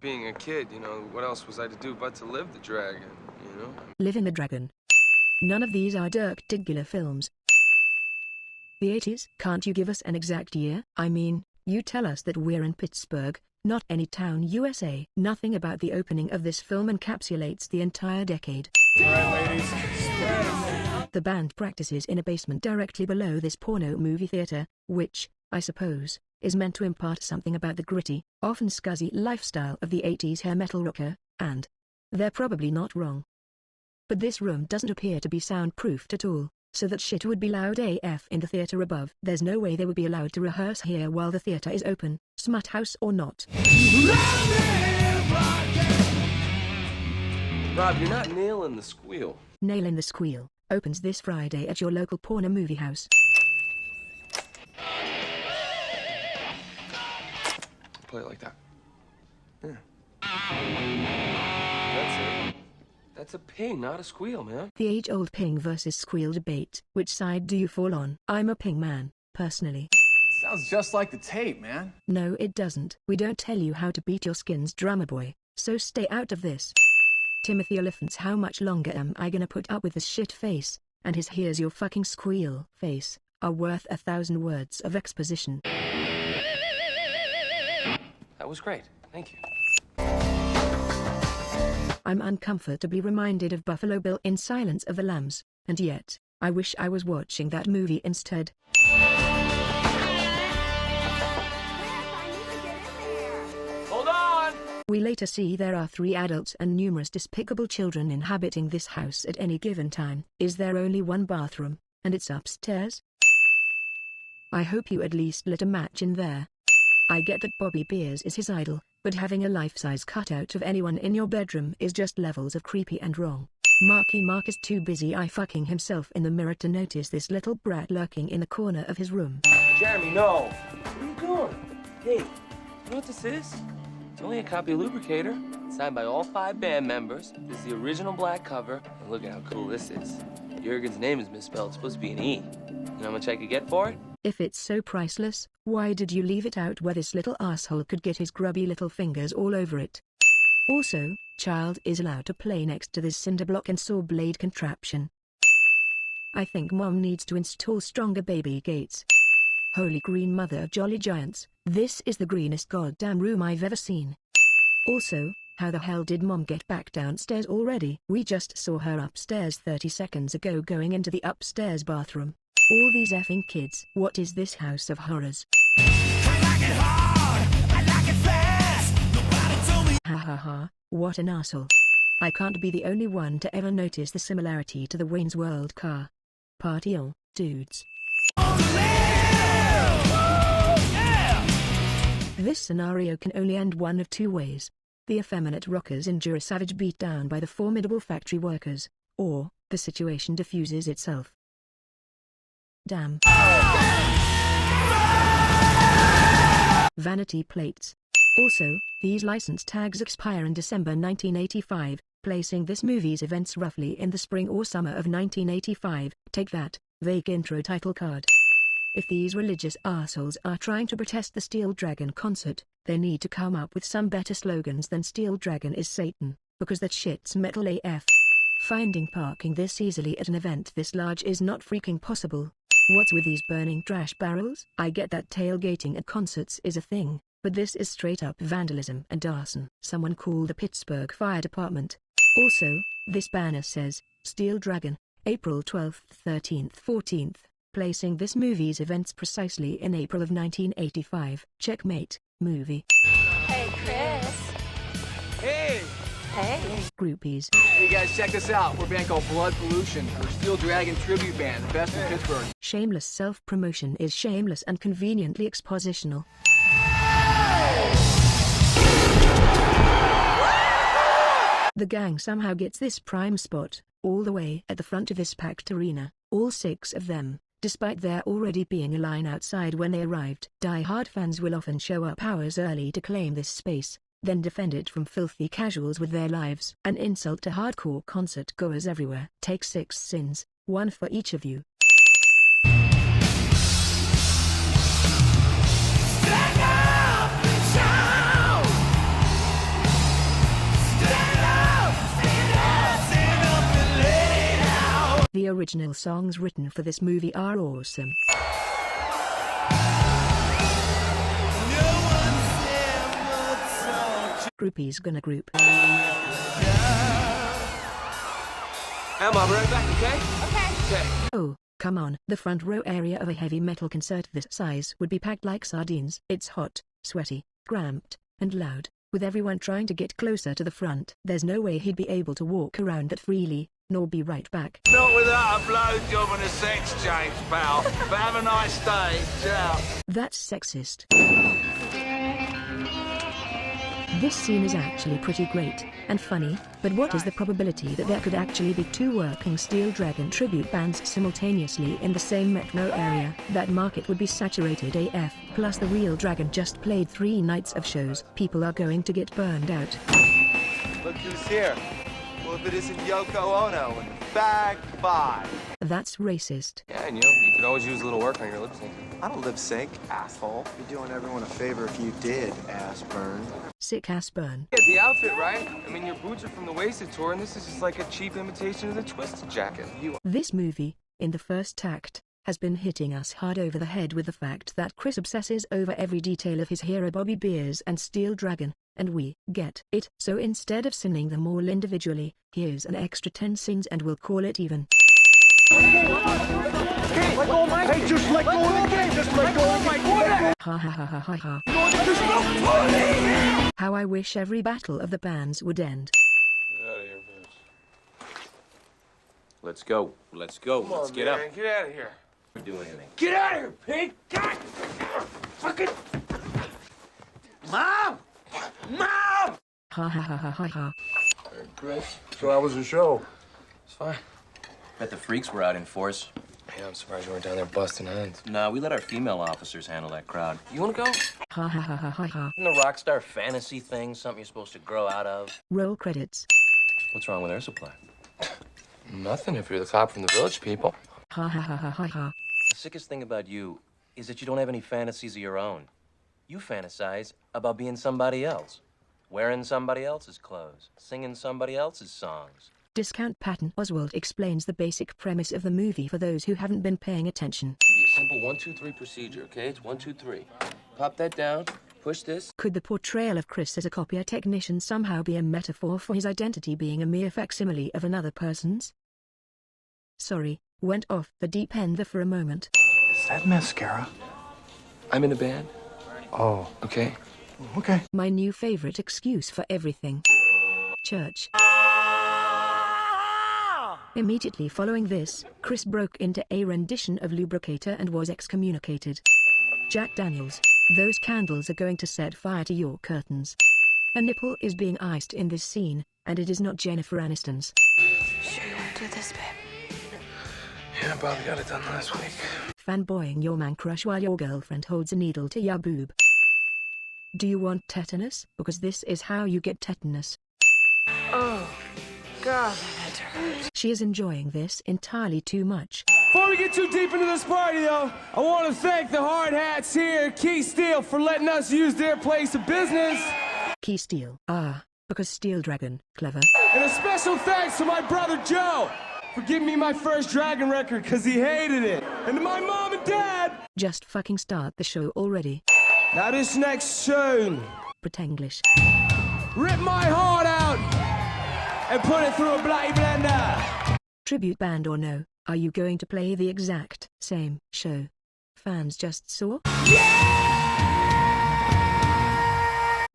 Being a kid, what else was I to do but to live the dragon, Living the Dragon. None of these are Dirk Diggler films. The 80s? Can't you give us an exact year? I mean, you tell us that we're in Pittsburgh, not any town, USA. Nothing about the opening of this film encapsulates the entire decade. Alright, ladies. Spread. The band practices in a basement directly below this porno movie theater, which, I suppose, is meant to impart something about the gritty, often scuzzy lifestyle of the 80s hair metal rocker, and they're probably not wrong. But this room doesn't appear to be soundproofed at all, so that shit would be loud AF in the theater above. There's no way they would be allowed to rehearse here while the theater is open, smut house or not. Rob, you're not nailing the squeal. Nailing the Squeal opens this Friday at your local porno movie house. Play it like that. Yeah. That's it. That's a ping, not a squeal, man. The age-old ping versus squeal debate. Which side do you fall on? I'm a ping man, personally. Sounds just like the tape, man. No, it doesn't. We don't tell you how to beat your skins, drummer boy, so stay out of this. Timothy Oliphant's how much longer am I gonna put up with this shit face, and his here's your fucking squeal face, are worth 1,000 words of exposition. That was great. Thank you. I'm uncomfortably reminded of Buffalo Bill in Silence of the Lambs, and yet, I wish I was watching that movie instead. Hold on! We later see there are 3 adults and numerous despicable children inhabiting this house at any given time. Is there only one bathroom, and it's upstairs? I hope you at least lit a match in there. I get that Bobby Beers is his idol, but having a life-size cutout of anyone in your bedroom is just levels of creepy and wrong. Marky Mark is too busy eye-fucking himself in the mirror to notice this little brat lurking in the corner of his room. Jeremy, no! What are you doing? Hey, you know what this is? It's only a copy of Lubricator, signed by all 5 band members. This is the original black cover, and look at how cool this is. Jurgen's name is misspelled, it's supposed to be an E. You know how much I could get for it? If it's so priceless, why did you leave it out where this little asshole could get his grubby little fingers all over it? Also, child is allowed to play next to this cinder block and saw blade contraption. I think mom needs to install stronger baby gates. Holy green mother of jolly giants, this is the greenest goddamn room I've ever seen. Also, how the hell did mom get back downstairs already? We just saw her upstairs 30 seconds ago going into the upstairs bathroom. All these effing kids. What is this house of horrors? I like it hard, I like it fast. Nobody told me. Ha ha ha, what an asshole. I can't be the only one to ever notice the similarity to the Wayne's World car. Party on, dudes. This scenario can only end one of 2 ways. The effeminate rockers endure a savage beatdown by the formidable factory workers, or the situation diffuses itself. Damn. Vanity plates. Also, these license tags expire in December 1985, placing this movie's events roughly in the spring or summer of 1985. Take that, vague intro title card. If these religious assholes are trying to protest the Steel Dragon concert, they need to come up with some better slogans than Steel Dragon is Satan, because that shit's metal AF. Finding parking this easily at an event this large is not freaking possible. What's with these burning trash barrels? I get that tailgating at concerts is a thing, but this is straight up vandalism and arson. Someone call the Pittsburgh Fire Department. Also, this banner says, Steel Dragon, April 12th, 13th, 14th, placing this movie's events precisely in April of 1985. Checkmate, movie. Hey, Chris. Hey! Hey. Groupies. Hey guys, check this out. We're a band called Blood Pollution. We're a Steel Dragon tribute band, the best in Pittsburgh. Shameless self-promotion is shameless and conveniently expositional. The gang somehow gets this prime spot, all the way at the front of this packed arena, all 6 of them, despite there already being a line outside when they arrived. Die-hard fans will often show up hours early to claim this space, then defend it from filthy casuals with their lives. An insult to hardcore concert goers everywhere. Take 6 sins, 1 for each of you. Stand up and shout. original songs written for this movie are awesome. Groupies gonna group. Emma, I'll be right back, okay? Okay. Oh, come on. The front row area of a heavy metal concert this size would be packed like sardines. It's hot, sweaty, cramped, and loud, with everyone trying to get closer to the front. There's no way he'd be able to walk around that freely, nor be right back. Not without a blowjob and a sex change, pal. But have a nice day. Ciao. That's sexist. This scene is actually pretty great and funny, but what is the probability that there could actually be two working Steel Dragon tribute bands simultaneously in the same metro area? That market would be saturated AF, plus the real Dragon just played 3 nights of shows. People are going to get burned out. Look who's here. Well, if it isn't Yoko Ono and Bag 5. That's racist. Yeah, and you could always use a little work on your lip sync. I don't lip sync, asshole. You'd be doing everyone a favor if you did, ass burn. Sick ass burn. Get the outfit right. I mean, your boots are from the Wasted Tour, and this is just like a cheap imitation of the Twisted jacket. This movie, in the first act, has been hitting us hard over the head with the fact that Chris obsesses over every detail of his hero Bobby Beers and Steel Dragon, and we get it. So instead of sinning them all individually, here's an extra 10 sins and we'll call it even. Hey, just let go of the game! Just let go of the game! Ha ha ha ha ha ha. How I wish every battle of the bands would end. Get out of here, bitch. Let's go. Let's go. Come Let's on, get man. up. Get out of here. We're doing anything. Get out of here, pig! God! Fucking... Mom! Mom! Ha ha ha ha ha ha. Hey, Chris. So how was the show? It's fine. Bet the freaks were out in force. Yeah, I'm surprised you weren't down there busting heads. Nah, we let our female officers handle that crowd. You wanna go? Ha ha ha ha ha ha. Isn't the rock star fantasy thing something you're supposed to grow out of? Roll credits. What's wrong with air supply? Nothing if you're the cop from the Village People. Ha ha ha ha ha ha. The sickest thing about you is that you don't have any fantasies of your own. You fantasize about being somebody else. Wearing somebody else's clothes. Singing somebody else's songs. Discount Patton Oswald explains the basic premise of the movie for those who haven't been paying attention. Be a simple 1, 2, 3 procedure, okay? It's 1, 2, 3. Pop that down, push this. Could the portrayal of Chris as a copier technician somehow be a metaphor for his identity being a mere facsimile of another person's? Sorry, went off the deep end there for a moment. Is that mascara? I'm in a band, Oh, okay? okay. My new favorite excuse for everything. Church. Immediately following this, Chris broke into a rendition of Lubricator and was excommunicated. Jack Daniels, those candles are going to set fire to your curtains. A nipple is being iced in this scene, and it is not Jennifer Aniston's. Sure you want to do this, babe? Yeah, Bobby got it done last week. Fanboying your man crush while your girlfriend holds a needle to your boob. Do you want tetanus? Because this is how you get tetanus. Oh, God, that hurt. She is enjoying this entirely too much. Before we get too deep into this party, though, I want to thank the hard hats here at Key Steel for letting us use their place of business. Key Steel. Ah, because Steel Dragon. Clever. And a special thanks to my brother Joe for giving me my first Dragon record because he hated it. And to my mom and dad. Just fucking start the show already. Now this next tune. Pretenglish. Rip my heart out and put it through a bloody blender. Tribute band or no, are you going to play the exact same show fans just saw? Yeah!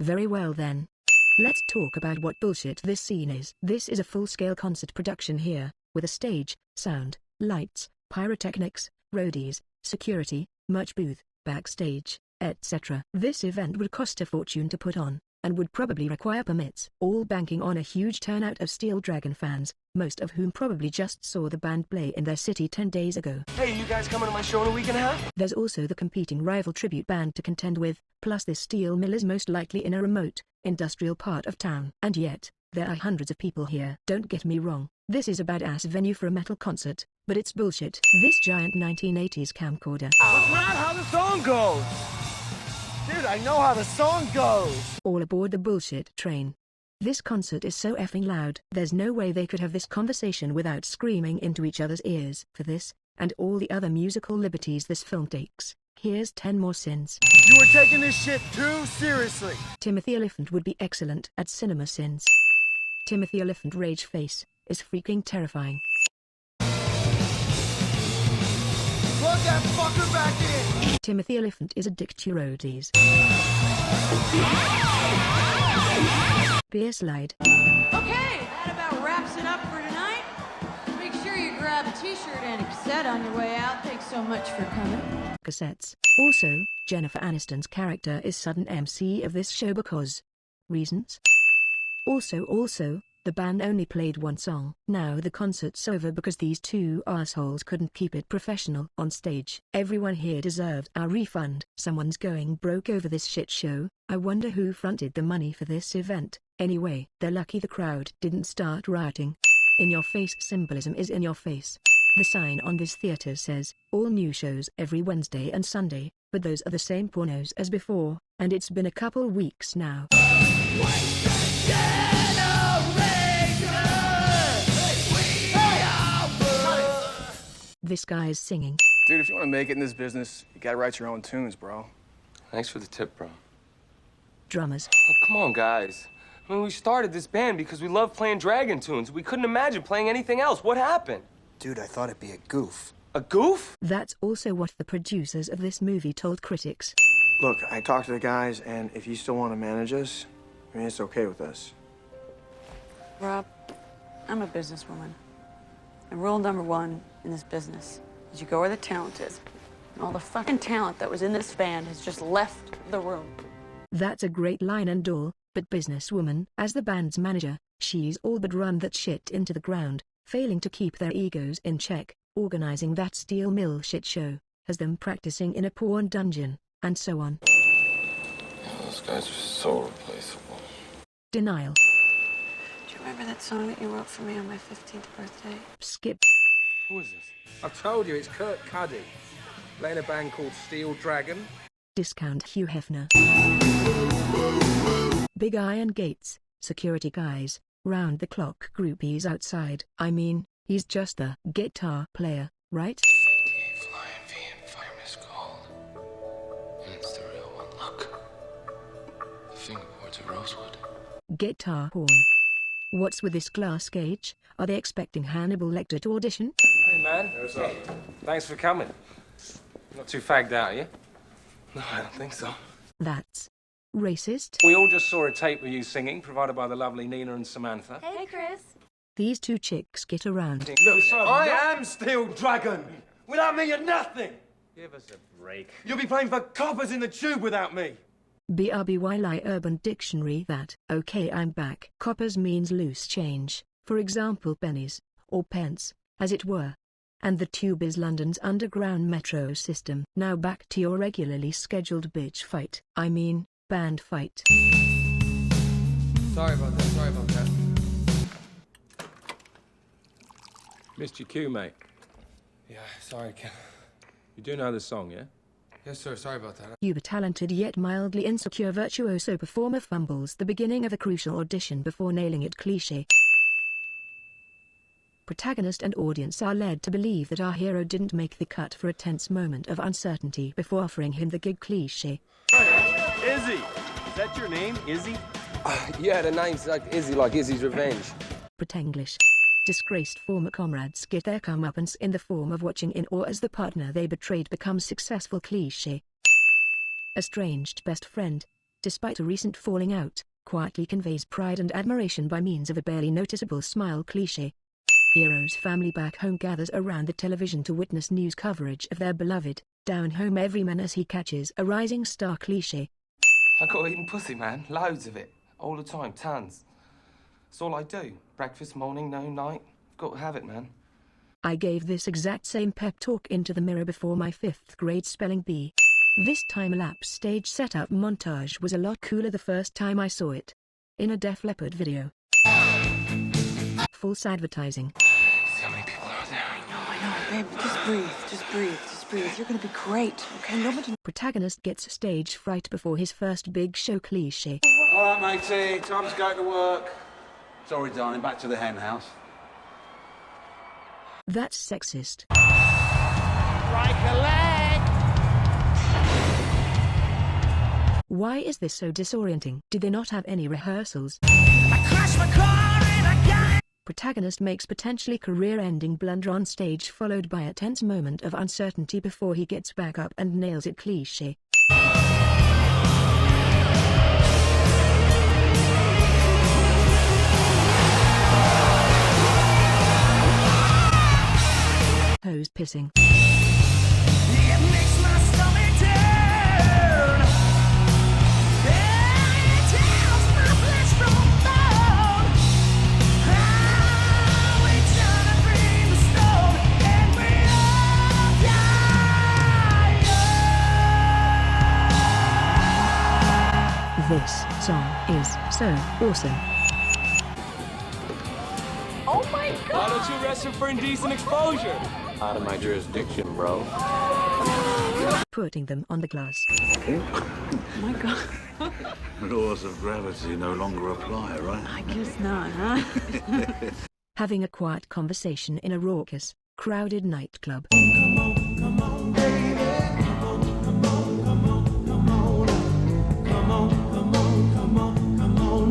Very well then. Let's talk about what bullshit this scene is. This is a full-scale concert production here, with a stage, sound, lights, pyrotechnics, roadies, security, merch booth, backstage, etc. This event would cost a fortune to put on, and would probably require permits, all banking on a huge turnout of Steel Dragon fans, most of whom probably just saw the band play in their city 10 days ago. Hey, you guys coming to my show in a week and a half? There's also the competing rival tribute band to contend with, plus this steel mill is most likely in a remote, industrial part of town. And yet, there are hundreds of people here. Don't get me wrong, this is a badass venue for a metal concert, but it's bullshit. This giant 1980s camcorder. That's not how the song goes! Dude, I know how the song goes! All aboard the bullshit train. This concert is so effing loud, there's no way they could have this conversation without screaming into each other's ears. For this, and all the other musical liberties this film takes, here's 10 more sins. You are taking this shit too seriously. Timothy Oliphant would be excellent at CinemaSins. Timothy Oliphant rage face is freaking terrifying. Plug that fucker back in. Timothy Oliphant is a dick to roadies. Beer slide. Okay, that about wraps it up for tonight. Make sure you grab a t-shirt and a cassette on your way out. Thanks so much for coming. Cassettes. Also, Jennifer Aniston's character is sudden MC of this show because reasons. Also, the band only played one song. Now the concert's over because these two assholes couldn't keep it professional on stage. Everyone here deserved a refund. Someone's going broke over this shit show. I wonder who fronted the money for this event. Anyway, they're lucky the crowd didn't start rioting. In your face symbolism is in your face. The sign on this theater says, all new shows every Wednesday and Sunday, but those are the same pornos as before, and it's been a couple weeks now. This guy's singing. Dude, if you want to make it in this business, you gotta write your own tunes, bro. Thanks for the tip, bro. Drummers. Oh, come on, guys. I mean, we started this band because we love playing Dragon tunes. We couldn't imagine playing anything else. What happened? Dude, I thought it'd be a goof. A goof? That's also what the producers of this movie told critics. Look, I talked to the guys, and if you still want to manage us, I mean, it's okay with us. Rob, I'm a businesswoman. And rule number one in this business is you go where the talent is. And all the fucking talent that was in this band has just left the room. That's a great line and all, but businesswoman, as the band's manager, she's all but run that shit into the ground, failing to keep their egos in check, organizing that steel mill shit show, has them practicing in a porn dungeon, and so on. Those guys are so replaceable. Denial. Do you remember that song that you wrote for me on my 15th birthday? Skip. Who is this? I told you, it's Kurt Cuddy. Playing a band called Steel Dragon. Discount Hugh Hefner. Big Iron Gates, security guys, round-the-clock groupies outside. I mean, he's just a guitar player, right? 58 Flying V and Fireman's Gold. And it's the real one. Look. The fingerboards are rosewood. Guitar porn. What's with this glass cage? Are they expecting Hannibal Lecter to audition? Hey, man. Hey. Thanks for coming. Not too fagged out, are you? No, I don't think so. That's racist. We all just saw a tape of you singing, provided by the lovely Nina and Samantha. Hey, Chris. These two chicks get around. Look, I am Steel Dragon. Without me, you're nothing. Give us a break. You'll be playing for coppers in the tube without me. BRBYLI Urban Dictionary that, okay, I'm back. Coppers means loose change, for example pennies, or pence, as it were. And the tube is London's underground metro system. Now back to your regularly scheduled bitch fight. I mean, band fight. Sorry about that. Missed your cue, mate. Yeah, sorry, Ken. You do know the song, yeah? Yes, sir, sorry about that. Uber-talented yet mildly insecure virtuoso performer fumbles the beginning of a crucial audition before nailing it. Cliché. Protagonist and audience are led to believe that our hero didn't make the cut for a tense moment of uncertainty before offering him the gig. Cliché. Izzy, is that your name, Izzy? Yeah, the name's like Izzy's Revenge. Pretenglish. Disgraced former comrades get their comeuppance in the form of watching in awe as the partner they betrayed becomes successful. Cliché. Estranged best friend, despite a recent falling out, quietly conveys pride and admiration by means of a barely noticeable smile. Cliché. Hero's family back home gathers around the television to witness news coverage of their beloved, down-home everyman as he catches a rising star. Cliché. I got eating pussy, man. Loads of it. All the time. Tons. That's all I do. Breakfast, morning, noon, night. Got to have it, man. I gave this exact same pep talk into the mirror before my 5th grade spelling bee. This time-lapse stage setup montage was a lot cooler the first time I saw it. In a Def Leppard video. False advertising. See how many people are there? I know, babe. Just breathe. breathe. You're gonna be great, okay? Nobody... Protagonist gets stage fright before his first big show cliché. All right, matey, time to go to work. Sorry, darling, back to the hen house. That's sexist. Why is this so disorienting? Did they not have any rehearsals? Protagonist makes potentially career-ending blunder on stage, followed by a tense moment of uncertainty before he gets back up and nails it. Cliché. Hose pissing. It makes my stomach turn. It tells my flesh from bone. How we turn and bring the stone, and we all die. This song is so awesome. Oh my God! Why don't you arrest him for indecent exposure? Out of my jurisdiction, bro. Putting them on the glass. Oh my God. Laws of gravity no longer apply, right? I guess not, huh? Having a quiet conversation in a raucous, crowded nightclub.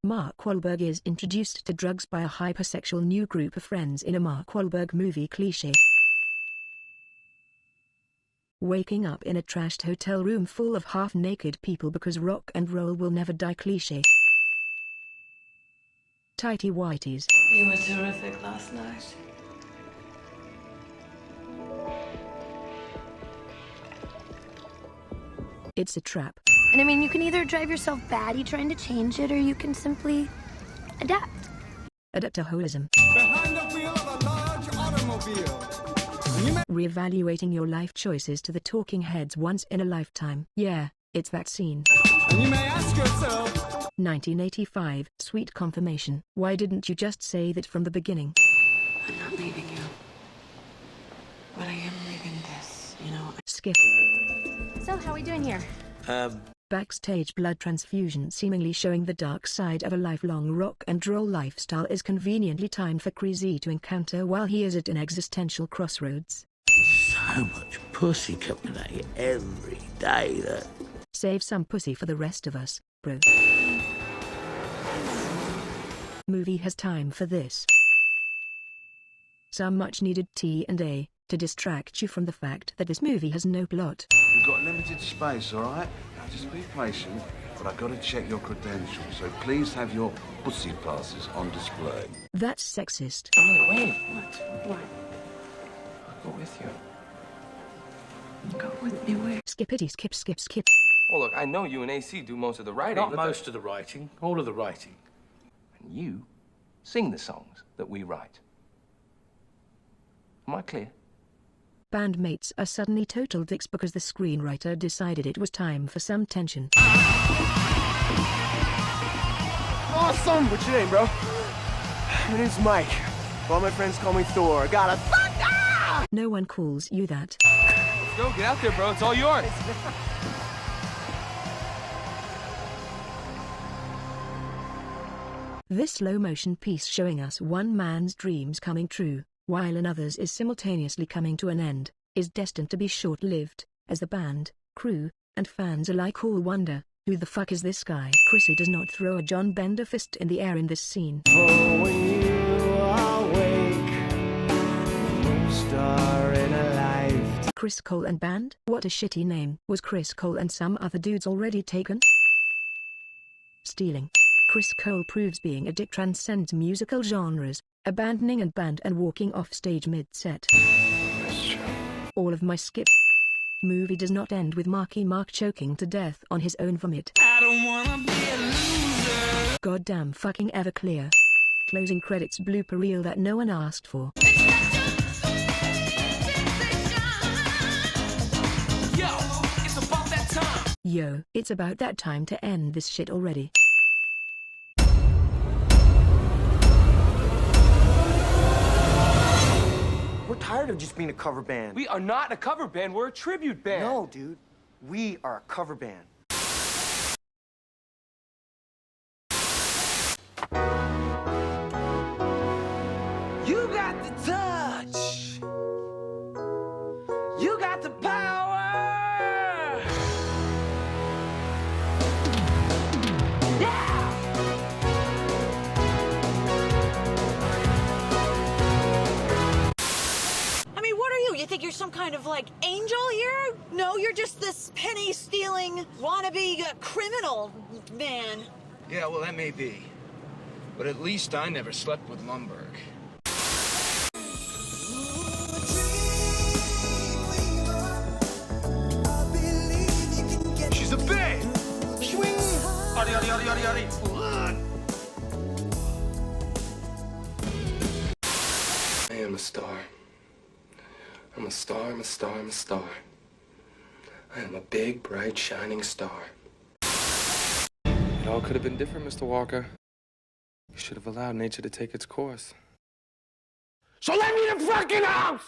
Mark Wahlberg is introduced to drugs by a hypersexual new group of friends in a Mark Wahlberg movie. Cliché. Waking up in a trashed hotel room full of half-naked people because rock and roll will never die. Cliché. Tighty whities. You were terrific last night. It's a trap. And I mean, you can either drive yourself batty trying to change it, or you can simply adapt. Adaptaholism. Behind the wheel of a large automobile. Reevaluating your life choices to the talking heads once in a lifetime. Yeah, it's that scene. And you may ask yourself, 1985, sweet confirmation. Why didn't you just say that from the beginning? I'm not leaving you. But I am leaving this, you know. Skip. So, how are we doing here? Backstage blood transfusion seemingly showing the dark side of a lifelong rock and roll lifestyle is conveniently timed for Crazy to encounter while he is at an existential crossroads. So much pussy coming at you every day that... Save some pussy for the rest of us, bro. Movie has time for this. Some much needed T&A to distract you from the fact that this movie has no plot. We've got limited space, all right? Now just be patient, but I've got to check your credentials, so please have your pussy passes on display. That's sexist. Wait. What? I'll go with you. Go with me where? Skippity skip. Oh, look, I know you and AC do most of the writing. Not most of the writing, all of the writing. And you sing the songs that we write. Am I clear? Bandmates are suddenly total dicks because the screenwriter decided it was time for some tension. Awesome! What's your name, bro? My name's Mike. All my friends call me Thor. Got a thunder! No one calls you that. Let's go, get out there, bro. It's all yours. This slow-motion piece showing us one man's dreams coming true, while another's is simultaneously coming to an end, is destined to be short-lived, as the band, crew, and fans alike all wonder, who the fuck is this guy? Chrissy does not throw a John Bender fist in the air in this scene. oh, when you awake, star in a life. Chris Cole and band? What a shitty name. Was Chris Cole and some other dudes already taken? Stealing. Chris Cole proves being a dick transcends musical genres, abandoning a band and walking off stage mid-set. That's true. All of my skip. Movie does not end with Marky Mark choking to death on his own vomit. I don't wanna be a loser. Goddamn fucking Everclear. Closing credits blooper reel that no one asked for. Yo, it's about that time to end this shit already. We're tired of just being a cover band. We are not a cover band, we're a tribute band. No, dude. We are a cover band. You got the touch. You got the power. I mean, what are you? You think you're some kind of, like, angel here? No, you're just this penny-stealing, wannabe criminal man. Yeah, well, that may be. But at least I never slept with Wahlberg. She's a babe! Swing! Ari, ari, ari, ari, ari. I am a star. I'm a star, I'm a star, I'm a star. I am a big, bright, shining star. It all could have been different, Mr. Walker. You should have allowed nature to take its course. So let me in the fucking house!